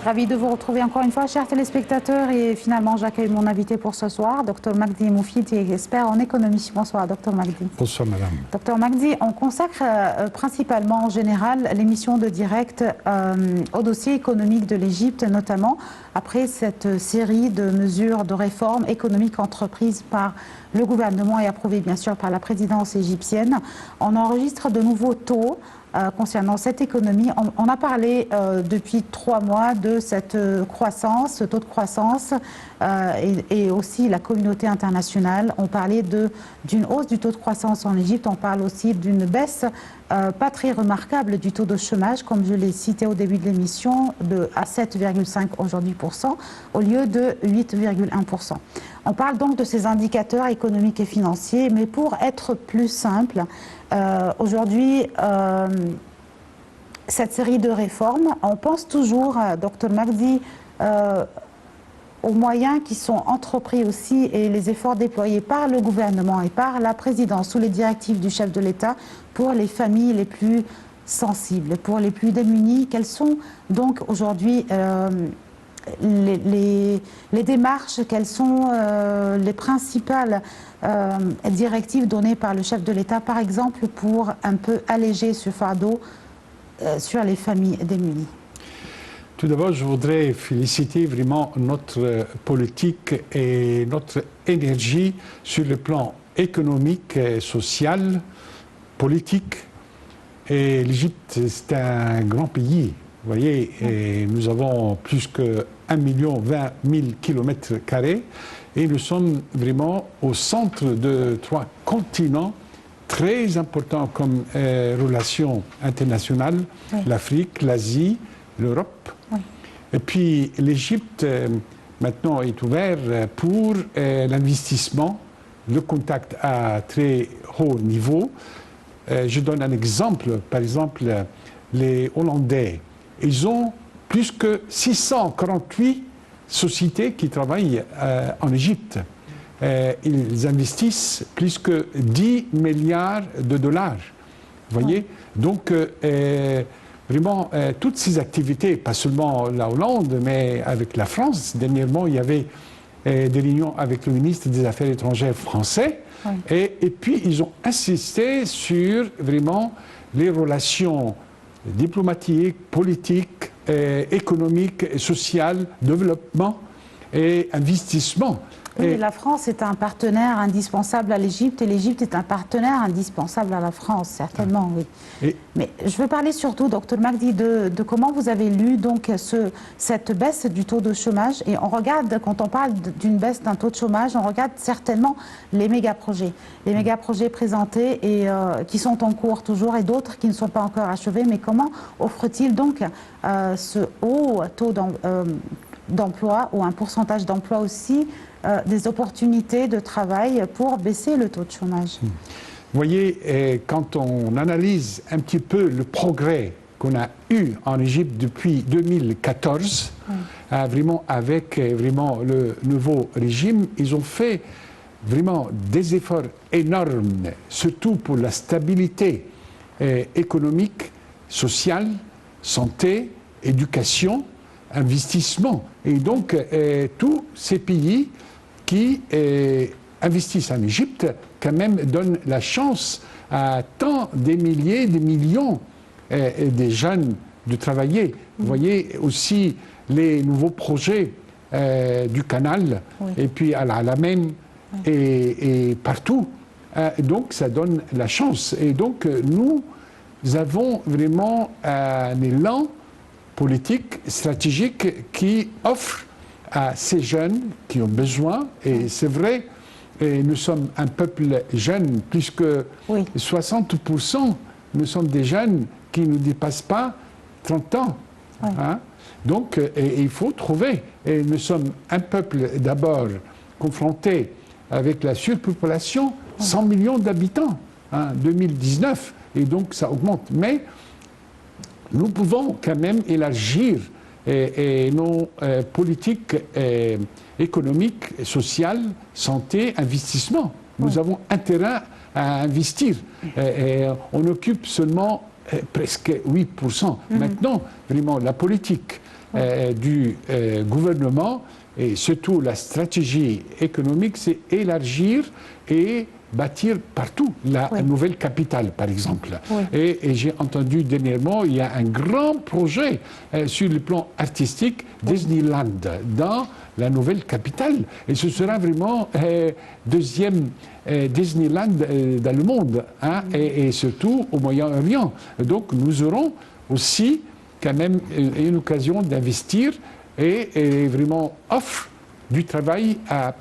Ravi de vous retrouver encore une fois, chers téléspectateurs. Et finalement, j'accueille mon invité pour ce soir, Dr Magdi Moufid, expert en économie. Bonsoir, Dr Magdi. Bonsoir, madame. Dr Magdi, on consacre principalement en général l'émission de direct au dossier économique de l'Égypte, notamment après cette série de mesures de réformes économiques entreprises par le gouvernement et approuvées bien sûr par la présidence égyptienne. On enregistre de nouveaux taux concernant cette économie. On a parlé depuis 3 mois de cette croissance, ce taux de croissance et aussi la communauté internationale. On parlait d'une hausse du taux de croissance en Égypte. On parle aussi d'une baisse pas très remarquable du taux de chômage, comme je l'ai cité au début de l'émission, à 7,5 aujourd'hui au lieu de 8,1%. On parle donc de ces indicateurs économiques et financiers, mais pour être plus simple, aujourd'hui, cette série de réformes, on pense toujours, Dr Magdi, aux moyens qui sont entrepris aussi et les efforts déployés par le gouvernement et par la présidence sous les directives du chef de l'État pour les familles les plus sensibles, pour les plus démunis. Quelles sont donc aujourd'hui les démarches, quelles sont les principales directives données par le chef de l'État, par exemple, pour un peu alléger ce fardeau sur les familles démunies? Tout d'abord, je voudrais féliciter vraiment notre politique et notre énergie sur le plan économique, social, politique. Et l'Égypte, c'est un grand pays. Vous voyez, et nous avons plus que 1,20 million de kilomètres carrés et nous sommes vraiment au centre de 3 continents très importants comme relations internationales, oui. L'Afrique, l'Asie, l'Europe. Oui. Et puis l'Égypte maintenant est ouverte pour l'investissement, le contact à très haut niveau. Je donne un exemple, par exemple les Hollandais. Ils ont plus que 648 sociétés qui travaillent en Égypte. Ils investissent plus que 10 milliards de dollars. Vous voyez? Donc, vraiment, toutes ces activités, pas seulement la Hollande, mais avec la France. Dernièrement, il y avait des réunions avec le ministre des Affaires étrangères français. Oui. Et puis, ils ont insisté sur vraiment les relations diplomatiques, politiques, économiques, sociales, développement et investissement. Oui, la France est un partenaire indispensable à l'Égypte et l'Égypte est un partenaire indispensable à la France, certainement, oui. Mais je veux parler surtout, Dr Magdi, de comment vous avez lu donc cette baisse du taux de chômage. Et on regarde, quand on parle d'une baisse d'un taux de chômage, on regarde certainement les méga-projets. Les méga-projets présentés et qui sont en cours toujours et d'autres qui ne sont pas encore achevés. Mais comment offre-t-il donc ce haut taux d'emploi ou un pourcentage d'emploi aussi des opportunités de travail pour baisser le taux de chômage? Vous voyez, quand on analyse un petit peu le progrès qu'on a eu en Égypte depuis 2014, vraiment avec vraiment le nouveau régime, ils ont fait vraiment des efforts énormes, surtout pour la stabilité économique, sociale, santé, éducation, investissement. Et donc, tous ces pays qui investissent en Égypte, quand même, donnent la chance à tant des milliers, des millions de jeunes de travailler. Vous voyez aussi les nouveaux projets du canal, et puis à l'Alamein, et partout. Donc, ça donne la chance. Et donc, nous avons vraiment un élan politique, stratégique, qui offre à ces jeunes qui ont besoin, et c'est vrai, et nous sommes un peuple jeune, plus que 60%, nous sommes des jeunes qui ne dépassent pas 30 ans. Hein? Donc, il faut trouver, et nous sommes un peuple d'abord confronté avec la surpopulation, 100 millions d'habitants, en 2019, et donc ça augmente. Mais nous pouvons quand même élargir nos politiques économiques, sociales, santé, investissement. Nous avons intérêt à investir. On occupe seulement presque 8%. Maintenant, vraiment, la politique, du gouvernement et surtout la stratégie économique, c'est élargir et bâtir partout la nouvelle capitale, par exemple. Et j'ai entendu dernièrement, il y a un grand projet sur le plan artistique, Disneyland, dans la nouvelle capitale. Et ce sera vraiment deuxième Disneyland dans le monde, hein, et surtout au Moyen-Orient. Donc nous aurons aussi quand même une occasion d'investir et vraiment offre du travail à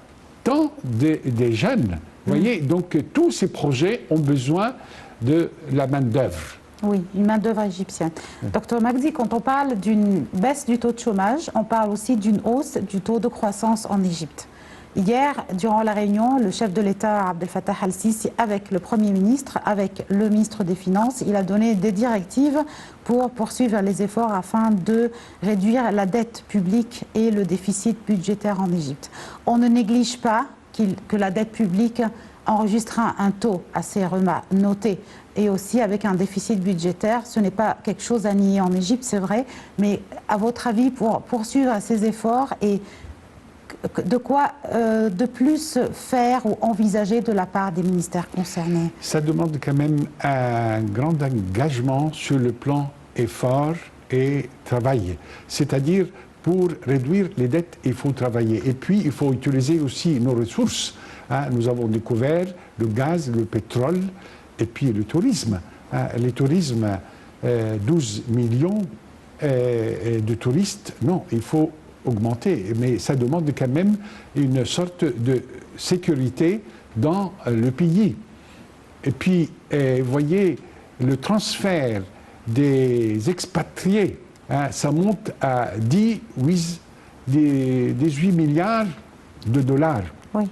tant des jeunes. Vous voyez, donc tous ces projets ont besoin de la main-d'œuvre. Oui, une main-d'œuvre égyptienne. Docteur Magdi, quand on parle d'une baisse du taux de chômage, on parle aussi d'une hausse du taux de croissance en Égypte. Hier, durant la réunion, le chef de l'État, Abdel Fattah al-Sisi, avec le Premier ministre, avec le ministre des Finances, il a donné des directives pour poursuivre les efforts afin de réduire la dette publique et le déficit budgétaire en Égypte. On ne néglige pas que la dette publique enregistrera un taux assez noté et aussi avec un déficit budgétaire. Ce n'est pas quelque chose à nier en Égypte, c'est vrai, mais à votre avis, pour poursuivre ces efforts et de quoi de plus faire ou envisager de la part des ministères concernés? Ça demande quand même un grand engagement sur le plan effort et travail. C'est-à-dire, pour réduire les dettes, il faut travailler. Et puis, il faut utiliser aussi nos ressources. Hein. Nous avons découvert le gaz, le pétrole et puis le tourisme. Hein. Le tourisme, 12 millions de touristes, non, il faut augmenter, mais ça demande quand même une sorte de sécurité dans le pays. Et puis, vous voyez, le transfert des expatriés, hein, ça monte à 18 milliards de dollars. Oui.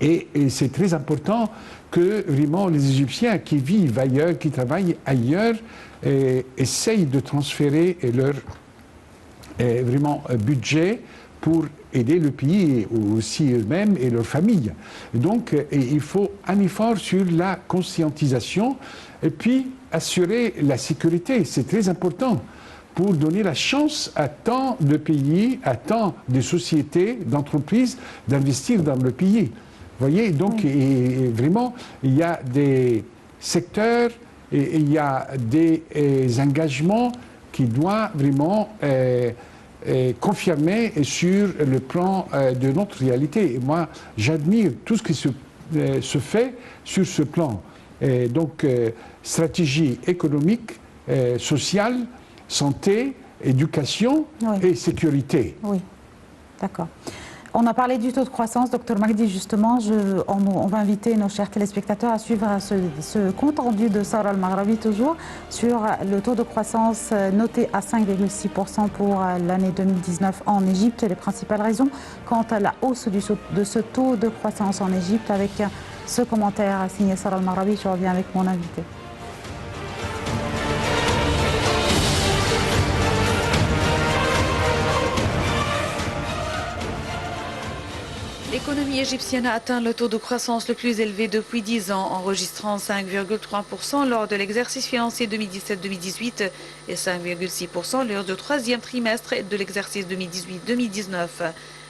Et c'est très important que vraiment les Égyptiens qui vivent ailleurs, qui travaillent ailleurs, essayent de transférer leur vraiment budget pour aider le pays et aussi eux-mêmes et leurs familles. Donc il faut un effort sur la conscientisation et puis assurer la sécurité. C'est très important pour donner la chance à tant de pays, à tant de sociétés, d'entreprises d'investir dans le pays. Vous voyez, donc et vraiment, il y a des secteurs et il y a des engagements qui doivent vraiment confirmer sur le plan de notre réalité. Et moi, j'admire tout ce qui se fait sur ce plan. Donc, stratégie économique, sociale, santé, éducation et sécurité. Oui, d'accord. On a parlé du taux de croissance, Dr Magdi, justement. On va inviter nos chers téléspectateurs à suivre ce compte rendu de Sahra Al-Maghrabi, toujours, sur le taux de croissance noté à 5,6% pour l'année 2019 en Égypte et les principales raisons quant à la hausse de ce taux de croissance en Égypte. Avec ce commentaire signé Sahra Al-Maghrabi, je reviens avec mon invité. L'économie égyptienne a atteint le taux de croissance le plus élevé depuis 10 ans, enregistrant 5,3% lors de l'exercice financier 2017-2018 et 5,6% lors du troisième trimestre de l'exercice 2018-2019,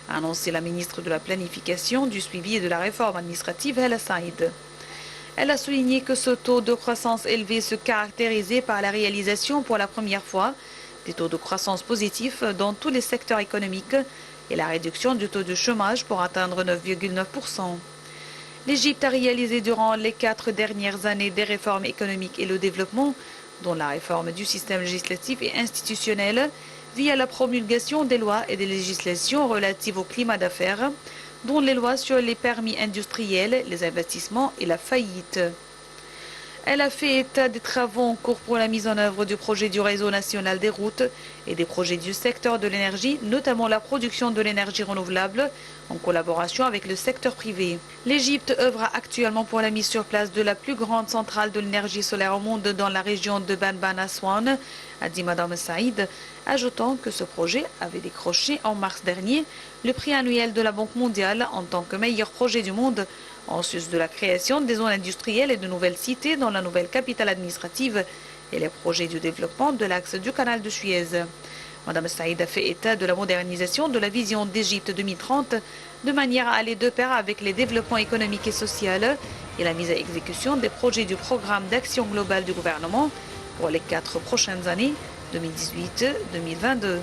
a annoncé la ministre de la Planification, du Suivi et de la Réforme administrative, Hala Saïd. Elle a souligné que ce taux de croissance élevé se caractérisait par la réalisation pour la première fois des taux de croissance positifs dans tous les secteurs économiques et la réduction du taux de chômage pour atteindre 9,9%. L'Égypte a réalisé durant les 4 dernières années des réformes économiques et le développement, dont la réforme du système législatif et institutionnel, via la promulgation des lois et des législations relatives au climat d'affaires, dont les lois sur les permis industriels, les investissements et la faillite. Elle a fait état des travaux en cours pour la mise en œuvre du projet du réseau national des routes et des projets du secteur de l'énergie, notamment la production de l'énergie renouvelable, en collaboration avec le secteur privé. L'Égypte œuvre actuellement pour la mise sur place de la plus grande centrale de l'énergie solaire au monde dans la région de Banban-Aswan, a dit Mme Saïd, ajoutant que ce projet avait décroché en mars dernier le prix annuel de la Banque mondiale en tant que meilleur projet du monde, en sus de la création des zones industrielles et de nouvelles cités dans la nouvelle capitale administrative et les projets du développement de l'axe du canal de Suez. Madame Saïd a fait état de la modernisation de la vision d'Égypte 2030 de manière à aller de pair avec les développements économiques et sociaux et la mise à exécution des projets du programme d'action globale du gouvernement pour les 4 prochaines années 2018-2022.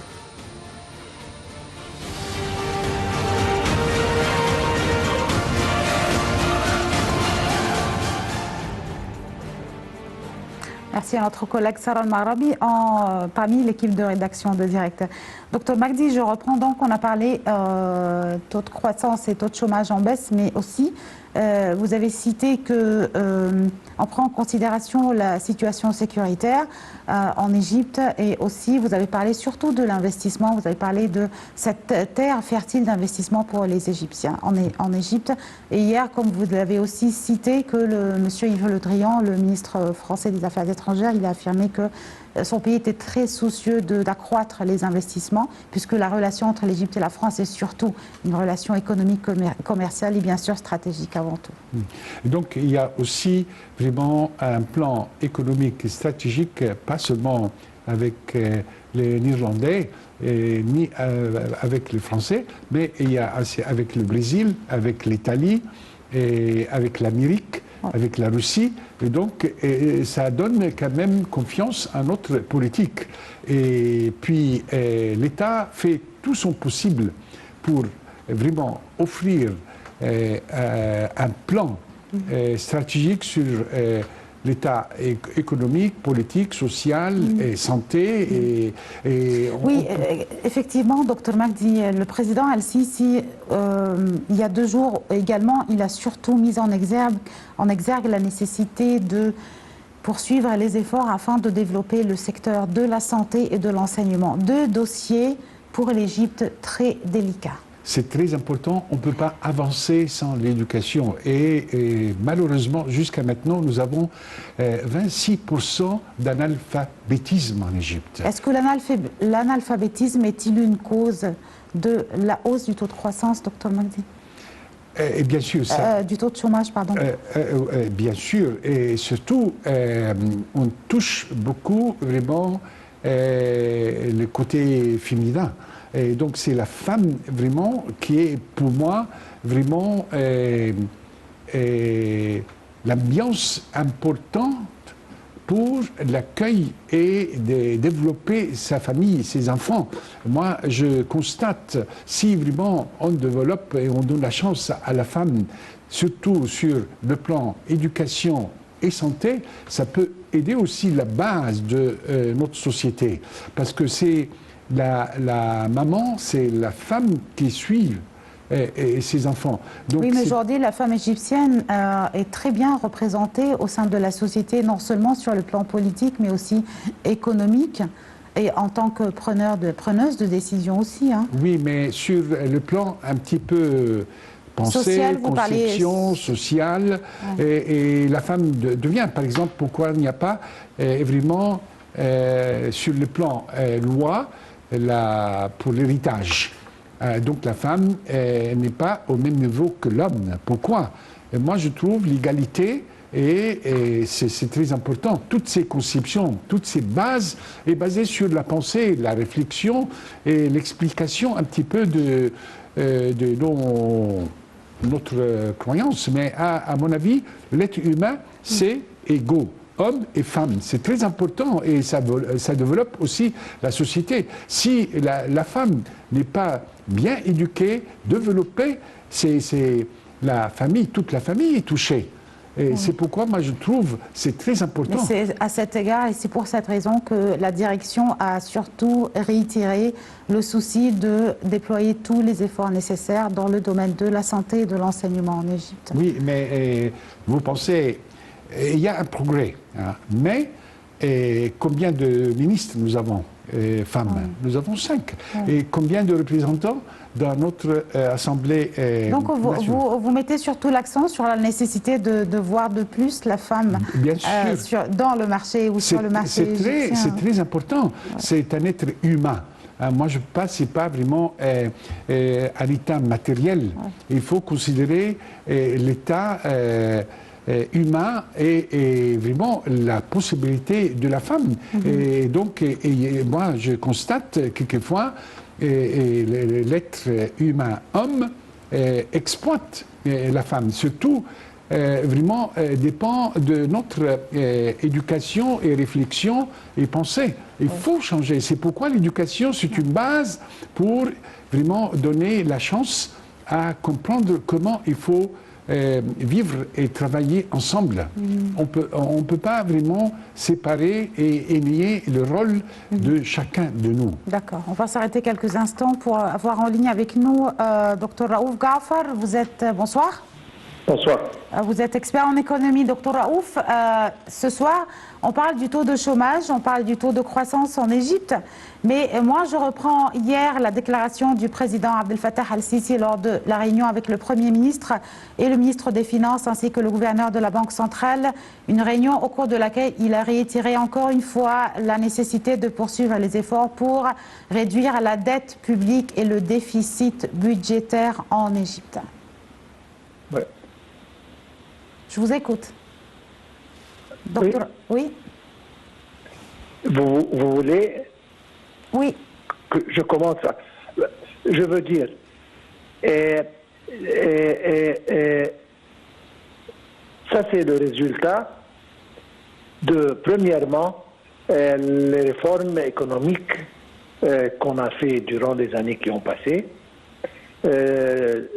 Merci à notre collègue Sarah Al-Marabi parmi l'équipe de rédaction de Direct. Docteur Magdi, je reprends donc, on a parlé taux de croissance et taux de chômage en baisse, mais aussi vous avez cité que on prend en considération la situation sécuritaire en Égypte et aussi vous avez parlé surtout de l'investissement, vous avez parlé de cette terre fertile d'investissement pour les Égyptiens en Égypte. Et hier, comme vous l'avez aussi cité, que monsieur Yves Le Drian, le ministre français des Affaires étrangères, il a affirmé que son pays était très soucieux d'accroître les investissements, puisque la relation entre l'Égypte et la France est surtout une relation économique, commerciale et bien sûr stratégique avant tout. Et donc il y a aussi vraiment un plan économique et stratégique, pas seulement avec les Néerlandais, ni avec les Français, mais il y a avec le Brésil, avec l'Italie, et avec l'Amérique, avec la Russie, et donc ça donne quand même confiance à notre politique. Et puis l'État fait tout son possible pour vraiment offrir un plan stratégique sur l'état économique, politique, social et santé. Oui, effectivement, docteur Magdi, le président Al-Sisi, il y a 2 jours également, il a surtout mis en exergue la nécessité de poursuivre les efforts afin de développer le secteur de la santé et de l'enseignement. 2 dossiers pour l'Égypte très délicats. C'est très important, on ne peut pas avancer sans l'éducation. Et malheureusement, jusqu'à maintenant, nous avons 26% d'analphabétisme en Égypte. Est-ce que l'analphabétisme est-il une cause de la hausse du taux de croissance, docteur Magdi? Et bien sûr, du taux de chômage, pardon. Bien sûr, et surtout, on touche beaucoup vraiment le côté féminin. Et donc c'est la femme vraiment qui est pour moi vraiment l'ambiance importante pour l'accueil et de développer sa famille, ses enfants. Moi, je constate, si vraiment on développe et on donne la chance à la femme, surtout sur le plan éducation et santé, ça peut aider aussi la base de notre société. Parce que c'est la maman, c'est la femme qui suit ses enfants. Donc oui, mais aujourd'hui, la femme égyptienne est très bien représentée au sein de la société, non seulement sur le plan politique, mais aussi économique, et en tant que preneuse de décision aussi. Hein. Oui, mais sur le plan un petit peu pensée, social, conception, sociale, et la femme devient, par exemple, pourquoi il n'y a pas vraiment sur le plan loi pour l'héritage. Donc la femme n'est pas au même niveau que l'homme. Pourquoi? Moi je trouve l'égalité et c'est très important. Toutes ces conceptions, toutes ces bases est basées sur la pensée, la réflexion et l'explication un petit peu de notre croyance. Mais à mon avis, l'être humain, c'est égaux. Hommes et femmes. C'est très important et ça développe aussi la société. Si la femme n'est pas bien éduquée, développée, c'est la famille, toute la famille est touchée. Et c'est pourquoi moi je trouve c'est très important. C'est à cet égard et c'est pour cette raison que la direction a surtout réitéré le souci de déployer tous les efforts nécessaires dans le domaine de la santé et de l'enseignement en Égypte. Oui, mais vous pensez... Il y a un progrès, hein. Mais combien de ministres nous avons, femmes? Nous avons 5. Et combien de représentants dans notre Assemblée Donc vous mettez surtout l'accent sur la nécessité de voir de plus la femme bien sûr. Dans le marché ou sur le marché égyptien. C'est très important. C'est un être humain. Moi, je ne passe pas vraiment à l'état matériel. Il faut considérer l'état humain et vraiment la possibilité de la femme. Et donc, moi, je constate quelquefois l'être humain homme exploite la femme, surtout vraiment dépend de notre éducation et réflexion et pensée. Il faut changer. C'est pourquoi l'éducation, c'est une base pour vraiment donner la chance à comprendre comment il faut vivre et travailler ensemble. On peut pas vraiment séparer et nier le rôle de chacun de nous. D'accord. On va s'arrêter quelques instants pour avoir en ligne avec nous Dr Raouf Gaafar. Vous êtes... bonsoir. Bonsoir. Vous êtes expert en économie, Dr Raouf. Ce soir, on parle du taux de chômage, on parle du taux de croissance en Égypte. Mais moi, je reprends hier la déclaration du président Abdel Fattah al-Sisi lors de la réunion avec le Premier ministre et le ministre des Finances ainsi que le gouverneur de la Banque centrale. Une réunion au cours de laquelle il a réitéré encore une fois la nécessité de poursuivre les efforts pour réduire la dette publique et le déficit budgétaire en Égypte. Ouais. Je vous écoute. Docteur, oui. Vous voulez Oui. que je commence à... Je veux dire, ça c'est le résultat de, premièrement, les réformes économiques qu'on a fait durant les années qui ont passé.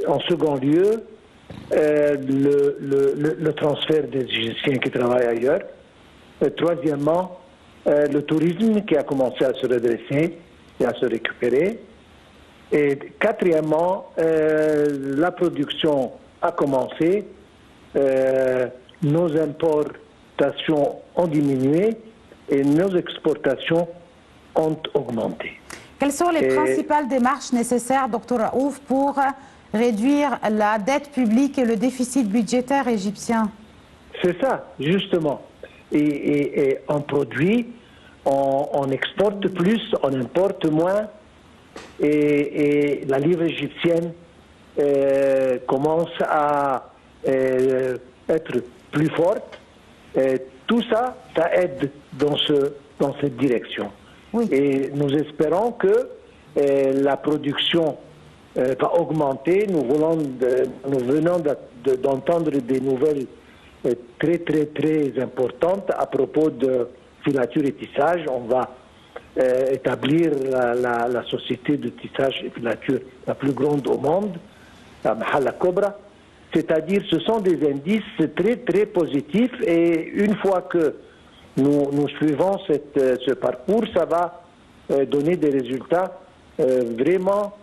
En second lieu, le transfert des Égyptiens qui travaillent ailleurs. Troisièmement, le tourisme qui a commencé à se redresser et à se récupérer. Et quatrièmement, la production a commencé, nos importations ont diminué et nos exportations ont augmenté. Quelles sont les principales démarches nécessaires, Dr Raouf, pour réduire la dette publique et le déficit budgétaire égyptien? C'est ça, justement. Et on produit, on exporte plus, on importe moins, et la livre égyptienne commence à être plus forte. Tout ça, ça aide dans cette direction. Oui. Et nous espérons que la production va augmenter. Nous venons d'entendre des nouvelles très, très, très importantes à propos de filature et tissage. On va établir la société de tissage et filature la plus grande au monde, la Mahalla Cobra. C'est-à-dire, ce sont des indices très, très positifs, et une fois que nous suivons ce parcours, ça va donner des résultats vraiment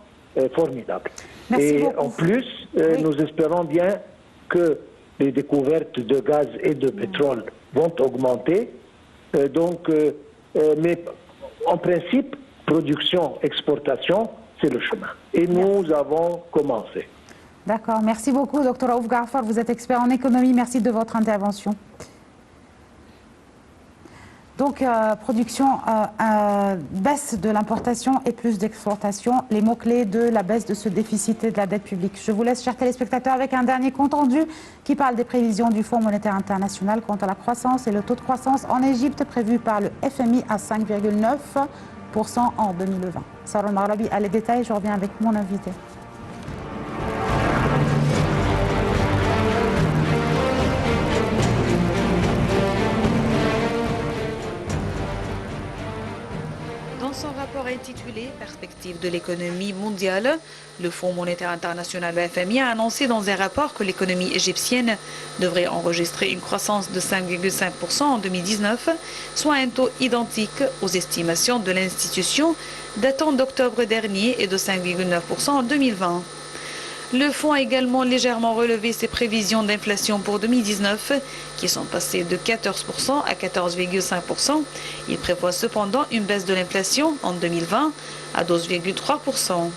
formidables. Merci et beaucoup. en plus, nous espérons bien que les découvertes de gaz et de pétrole vont augmenter. Mais en principe, production, exportation, c'est le chemin. Et nous avons commencé. D'accord. Merci beaucoup, Dr Raouf Gaafar. Vous êtes expert en économie. Merci de votre intervention. Donc, production, baisse de l'importation et plus d'exportation, les mots-clés de la baisse de ce déficit et de la dette publique. Je vous laisse, chers téléspectateurs, avec un dernier compte rendu qui parle des prévisions du Fonds monétaire international quant à la croissance et le taux de croissance en Égypte prévu par le FMI à 5,9% en 2020. Sarah Marabi a les détails, je reviens avec mon invité. Dans son rapport intitulé « Perspectives de l'économie mondiale », le Fonds monétaire international, le FMI, a annoncé dans un rapport que l'économie égyptienne devrait enregistrer une croissance de 5,5% en 2019, soit un taux identique aux estimations de l'institution datant d'octobre dernier et de 5,9% en 2020. Le fonds a également légèrement relevé ses prévisions d'inflation pour 2019, qui sont passées de 14% à 14,5%. Il prévoit cependant une baisse de l'inflation en 2020 à 12,3%.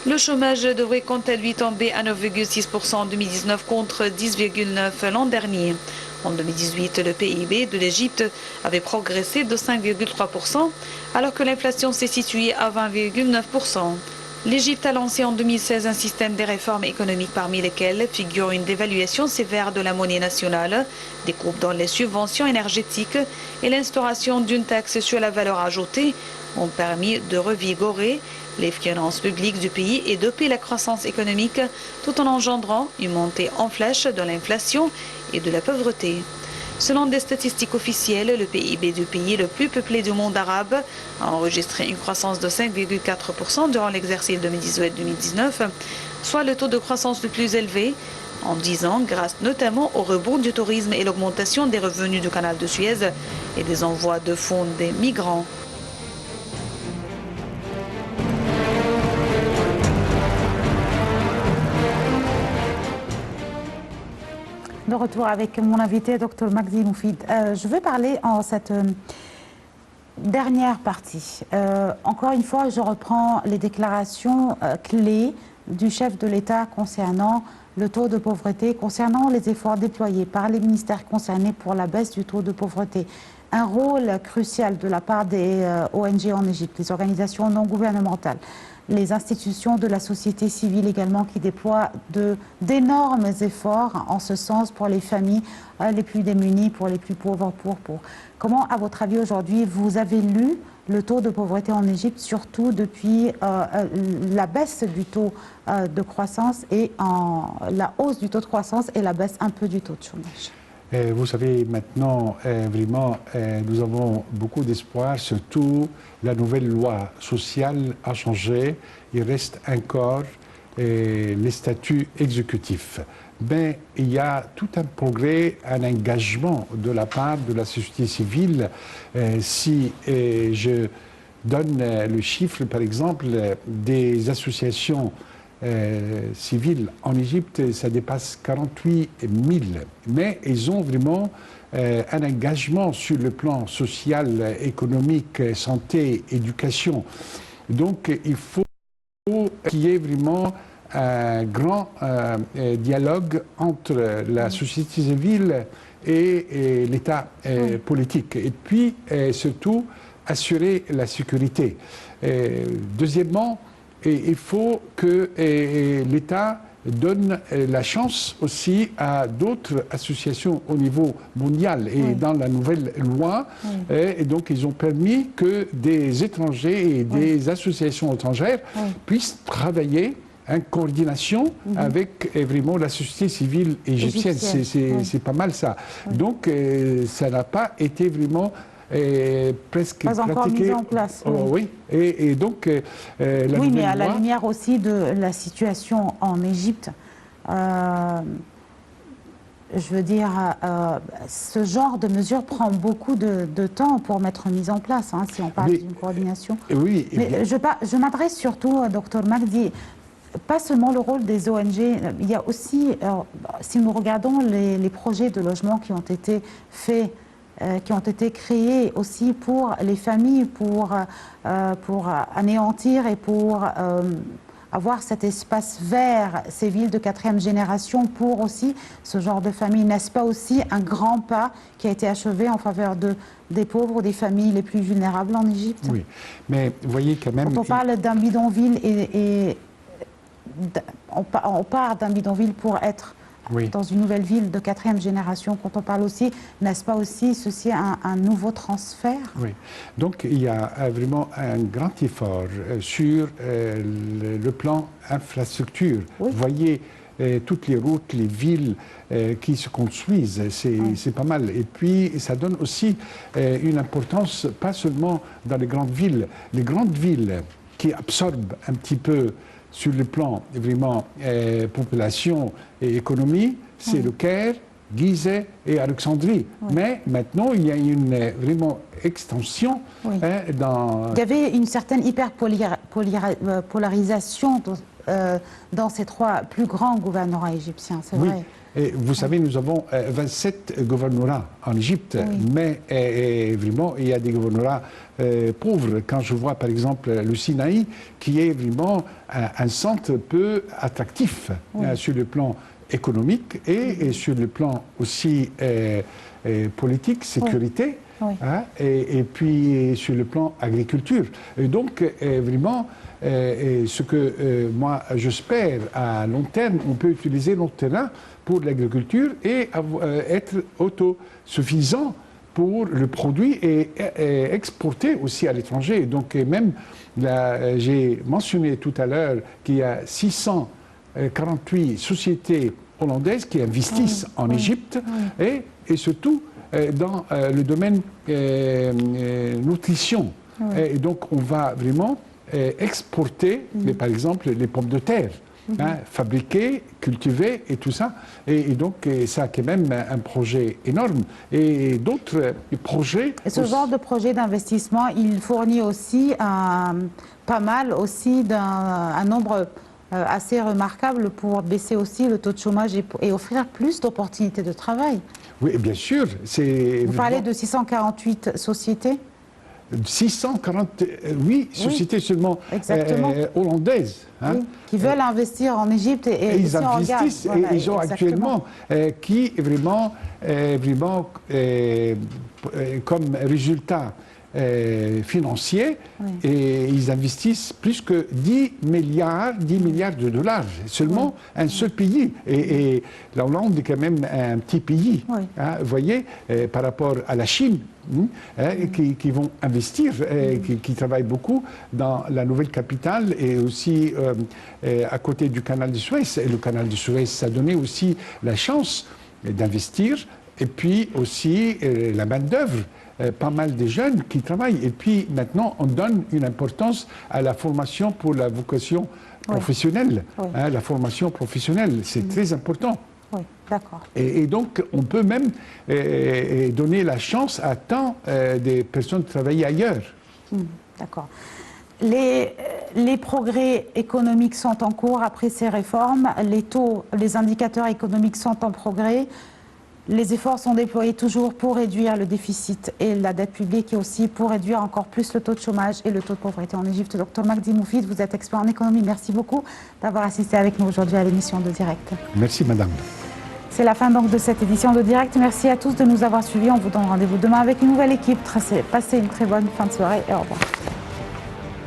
Le chômage devrait quant à lui tomber à 9,6% en 2019 contre 10,9% l'an dernier. En 2018, le PIB de l'Égypte avait progressé de 5,3%, alors que l'inflation s'est située à 20,9%. L'Égypte a lancé en 2016 un système de réformes économiques parmi lesquelles figure une dévaluation sévère de la monnaie nationale, des coupes dans les subventions énergétiques et l'instauration d'une taxe sur la valeur ajoutée ont permis de revigorer les finances publiques du pays et doper la croissance économique tout en engendrant une montée en flèche de l'inflation et de la pauvreté. Selon des statistiques officielles, le PIB du pays le plus peuplé du monde arabe a enregistré une croissance de 5,4% durant l'exercice 2018-2019, soit le taux de croissance le plus élevé en 10 ans, grâce notamment au rebond du tourisme et l'augmentation des revenus du canal de Suez et des envois de fonds des migrants. De retour avec mon invité, Dr Magdi Moufid. Je veux parler en cette dernière partie. Encore une fois, je reprends les déclarations clés du chef de l'État concernant le taux de pauvreté, concernant les efforts déployés par les ministères concernés pour la baisse du taux de pauvreté. Un rôle crucial de la part des ONG en Égypte, les organisations non gouvernementales, les institutions de la société civile également qui déploient d'énormes efforts en ce sens pour les familles les plus démunies, pour les plus pauvres, Comment, à votre avis, aujourd'hui, vous avez lu le taux de pauvreté en Égypte, surtout depuis la baisse du taux de croissance et la hausse du taux de croissance et la baisse un peu du taux de chômage? Vous savez, maintenant, vraiment, nous avons beaucoup d'espoir, surtout la nouvelle loi sociale a changé, il reste encore les statuts exécutifs. Mais il y a tout un progrès, un engagement de la part de la société civile. Si je donne le chiffre, par exemple, des associations civiles en Égypte, ça dépasse 48 000. Mais ils ont vraiment un engagement sur le plan social, économique, santé, éducation. Donc il faut qu'il y ait vraiment un grand dialogue entre la société civile et l'État politique. Et puis, surtout, assurer la sécurité. Deuxièmement, il faut que l'État donne la chance aussi à d'autres associations au niveau mondial. Et dans la nouvelle loi, et donc ils ont permis que des étrangers et des associations étrangères puissent travailler en coordination avec vraiment la société civile égyptienne. C'est pas mal ça. Donc ça n'a pas été vraiment presque pas encore mis en place. Oui. Et donc oui, mais à la lumière aussi de la situation en Égypte, je veux dire, ce genre de mesure prend beaucoup de temps pour mettre mise en place, hein, si on parle d'une coordination. Oui. Mais je m'adresse surtout à Dr Magdi. Pas seulement le rôle des ONG, il y a aussi, si nous regardons les projets de logement qui ont été faits, qui ont été créés aussi pour les familles, pour anéantir et pour avoir cet espace vert, ces villes de 4e génération pour aussi ce genre de famille. N'est-ce pas aussi un grand pas qui a été achevé en faveur des pauvres, des familles les plus vulnérables en Égypte? Oui, mais vous voyez quand même... Quand on parle d'un bidonville on part d'un bidonville pour être dans une nouvelle ville de 4e génération. Quand on parle aussi, n'est-ce pas aussi ceci un nouveau transfert? Oui, donc il y a vraiment un grand effort sur le plan infrastructure. Vous voyez toutes les routes, les villes qui se construisent, c'est pas mal. Et puis ça donne aussi une importance, pas seulement dans les grandes villes qui absorbent un petit peu sur le plan vraiment population et économie, c'est le Caire, Gizeh et Alexandrie. Mais maintenant, il y a une vraiment extension dans... Il y avait une certaine hyperpolarisation dans ces 3 plus grands gouvernorats égyptiens, c'est vrai. Et vous savez, nous avons 27 gouvernorats en Égypte, mais vraiment, il y a des gouvernorats pauvres. Quand je vois, par exemple, le Sinaï, qui est vraiment un centre peu attractif sur le plan économique et sur le plan aussi politique, sécurité. Oui. hein, et puis sur le plan agriculture. Et donc, vraiment, ce que moi j'espère à long terme, on peut utiliser notre terrain pour l'agriculture et être autosuffisant pour le produit et exporter aussi à l'étranger. Donc même, j'ai mentionné tout à l'heure qu'il y a 648 sociétés hollandaises qui investissent en Égypte et surtout dans le domaine nutrition. Et donc on va vraiment exporter, par exemple, les pommes de terre. Hein, fabriquer, cultiver et tout ça. Et donc, ça a quand même un projet énorme. Et d'autres projets... Et ce genre de projet d'investissement, il fournit aussi pas mal aussi d'un nombre assez remarquable pour baisser aussi le taux de chômage et offrir plus d'opportunités de travail. Oui, bien sûr. Vous parlez de 648 sociétés ? 648 sociétés seulement hollandaises. Hein, oui, qui veulent investir en Égypte et ils investissent voilà, et ils ont actuellement qui vraiment, comme résultat financier, et ils investissent plus que 10 milliards de dollars. Seulement un seul pays. Et la Hollande est quand même un petit pays. Hein, vous voyez, par rapport à la Chine. Qui vont investir, qui travaillent beaucoup dans la nouvelle capitale et aussi à côté du canal de Suez. Et le canal de Suez, ça a donné aussi la chance d'investir et puis aussi la main-d'œuvre. Pas mal de jeunes qui travaillent. Et puis maintenant, on donne une importance à la formation pour la vocation professionnelle. Hein, la formation professionnelle, c'est très important. Oui, d'accord. Et donc, on peut même donner la chance à tant des personnes de travailler ailleurs. D'accord. Les progrès économiques sont en cours après ces réformes. Les indicateurs économiques sont en progrès. Les efforts sont déployés toujours pour réduire le déficit et la dette publique et aussi pour réduire encore plus le taux de chômage et le taux de pauvreté en Égypte. Dr Magdi Moufid, vous êtes expert en économie. Merci beaucoup d'avoir assisté avec nous aujourd'hui à l'émission de Direct. Merci madame. C'est la fin donc de cette édition de Direct. Merci à tous de nous avoir suivis. On vous donne rendez-vous demain avec une nouvelle équipe. Passez une très bonne fin de soirée et au revoir.